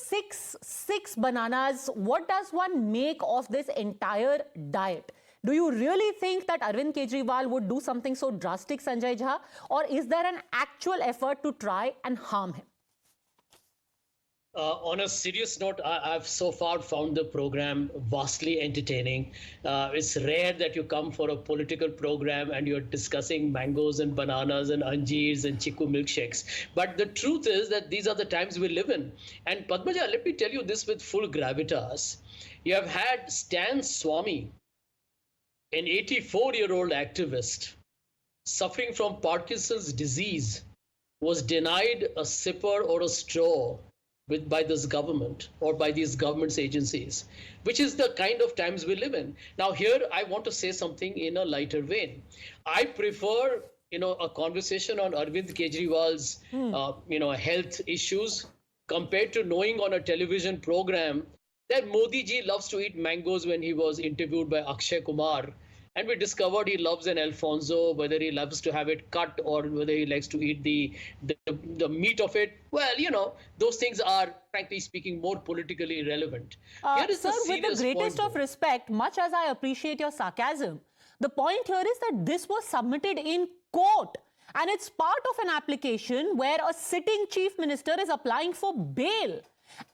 six bananas. What does one make of this entire diet? Do you really think that Arvind Kejriwal would do something so drastic, Sanjay Jha? Or is there an actual effort to try and harm him? On a serious note, I've so far found the program vastly entertaining. It's rare that you come for a political program and you're discussing mangoes and bananas and anjeers and chiku milkshakes. But the truth is that these are the times we live in. And Padmaja, let me tell you this with full gravitas. You have had Stan Swamy, an 84-year-old activist suffering from Parkinson's disease, was denied a sipper or a straw by this government or by these government's agencies, which is the kind of times we live in. Now, here I want to say something in a lighter vein. I prefer, a conversation on Arvind Kejriwal's, health issues compared to knowing on a television program that Modi ji loves to eat mangoes when he was interviewed by Akshay Kumar. And we discovered he loves an Alfonso, whether he loves to have it cut or whether he likes to eat the meat of it. Well, those things are, frankly speaking, more politically relevant. Sir, with the greatest of respect, much as I appreciate your sarcasm, the point here is that this was submitted in court. And it's part of an application where a sitting chief minister is applying for bail.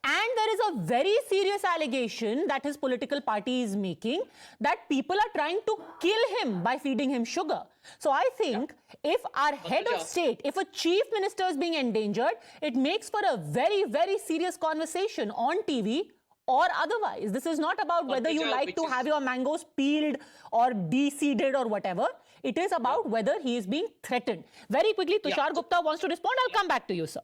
And there is a very serious allegation that his political party is making that people are trying to kill him by feeding him sugar. So I think if our head of state, if a chief minister is being endangered, it makes for a very, very serious conversation on TV or otherwise. This is not about whether you like to have your mangoes peeled or de-seeded or whatever. It is about whether he is being threatened. Very quickly, Tushar Gupta wants to respond. I'll come back to you, sir.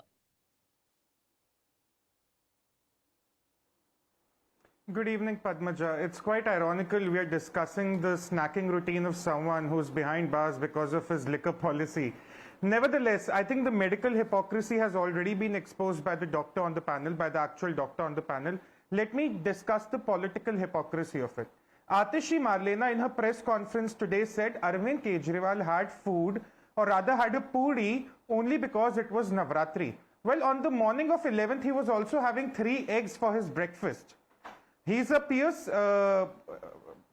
Good evening, Padmaja. It's quite ironical we are discussing the snacking routine of someone who's behind bars because of his liquor policy. Nevertheless, I think the medical hypocrisy has already been exposed by the doctor on the panel, by the actual doctor on the panel. Let me discuss the political hypocrisy of it. Atishi Marlena in her press conference today said Arvind Kejriwal had food, or rather had a puri, only because it was Navratri. Well, on the morning of 11th, he was also having 3 eggs for his breakfast. He's a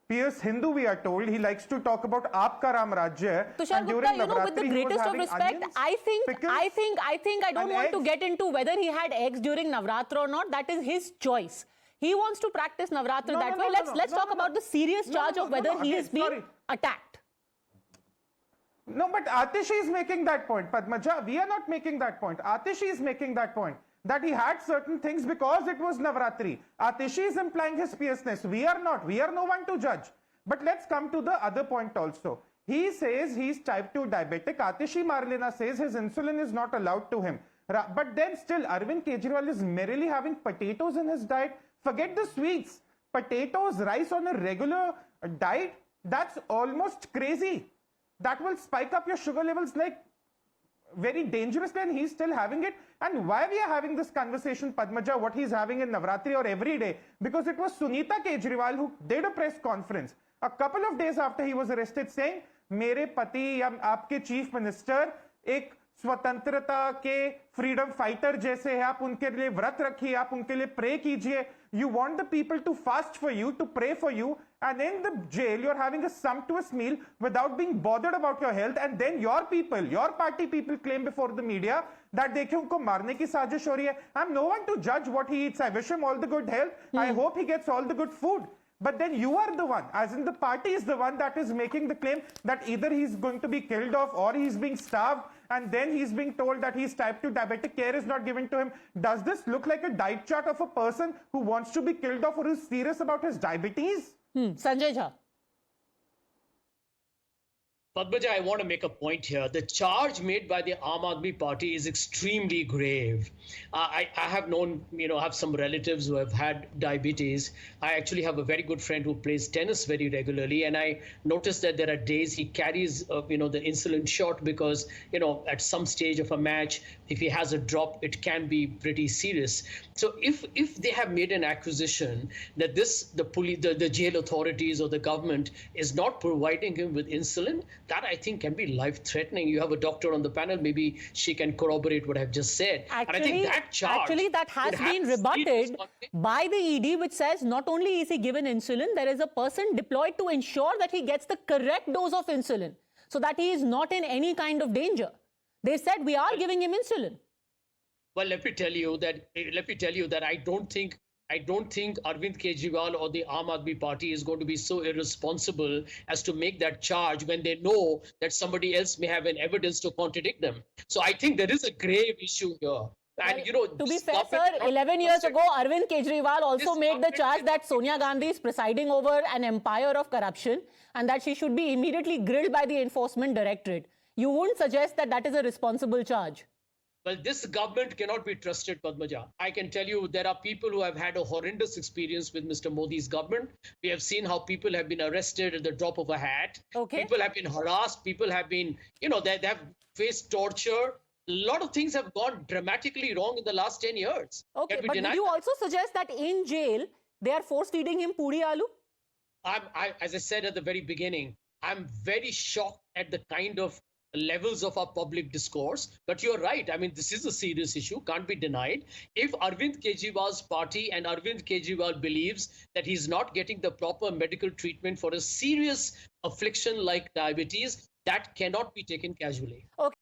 pious Hindu, we are told. He likes to talk about Aapka Ram Rajya. Tushar Gupta, with the greatest of respect, I think I don't want to get into whether he had eggs during Navratra or not. That is his choice. He wants to practice Navratra that way. Let's talk about the serious charge of whether he is being attacked. No, but Atishi is making that point, Padmaja. We are not making that point. Atishi is making that point, that he had certain things because it was Navratri. Atishi is implying his fierceness. We are not. We are no one to judge. But let's come to the other point also. He says he's type 2 diabetic. Atishi Marlena says his insulin is not allowed to him. But then still, Arvind Kejriwal is merely having potatoes in his diet. Forget the sweets. Potatoes, rice on a regular diet, that's almost crazy. That will spike up your sugar levels like very dangerously, and he's still having it. And why we are having this conversation, Padmaja, what he's having in Navratri or every day? Because it was Sunita Kejriwal who did a press conference a couple of days after he was arrested saying, मेरे पति या आपके chief minister एक स्वतंत्रता के freedom fighter जैसे है, आप उनके लिए व्रत रखिए, आप उनके लिए प्रे कीजिए. You want the people to fast for you, to pray for you, and in the jail you're having a sumptuous meal without being bothered about your health, and then your people, your party people claim before the media that देखिए उनको मारने की साजिश हो रही है. I'm no one to judge what he eats. I wish him all the good health. I hope he gets all the good food. But then you are the one, as in the party is the one that is making the claim that either he's going to be killed off or he's being starved, and then he's being told that he's type 2 diabetic, care is not given to him. Does this look like a diet chart of a person who wants to be killed off or is serious about his diabetes? Sanjay Jha. Padmaja, I want to make a point here. The charge made by the Aam Aadmi Party is extremely grave. I have known, I have some relatives who have had diabetes. I actually have a very good friend who plays tennis very regularly, and I noticed that there are days he carries, the insulin shot because, at some stage of a match, If he has a drop, it can be pretty serious. So if they have made an accusation that the jail authorities or the government is not providing him with insulin, that I think can be life-threatening. You have a doctor on the panel, maybe she can corroborate what I've just said. Actually, and I think that charge actually that has been rebutted by the ED, which says not only is he given insulin, there is a person deployed to ensure that he gets the correct dose of insulin so that he is not in any kind of danger. They said we are giving him insulin. Well, let me tell you that I don't think Arvind Kejriwal or the Aam Aadmi Party is going to be so irresponsible as to make that charge when they know that somebody else may have an evidence to contradict them. So I think there is a grave issue here. And well, to be fair, sir, 11 years ago, Arvind Kejriwal also made the charge that Sonia Gandhi is presiding over an empire of corruption and that she should be immediately grilled by the Enforcement Directorate. You wouldn't suggest that that is a responsible charge? Well, this government cannot be trusted, Padmaja. I can tell you there are people who have had a horrendous experience with Mr. Modi's government. We have seen how people have been arrested at the drop of a hat. Okay. People have been harassed. People have been, they have faced torture. A lot of things have gone dramatically wrong in the last 10 years. Okay, but did you also suggest that in jail, they are force-feeding him puri aloo? As I said at the very beginning, I'm very shocked at the kind of levels of our public discourse. But you're right. I mean, this is a serious issue, can't be denied. If Arvind Kejriwal's party and Arvind Kejriwal believes that he's not getting the proper medical treatment for a serious affliction like diabetes, that cannot be taken casually. Okay.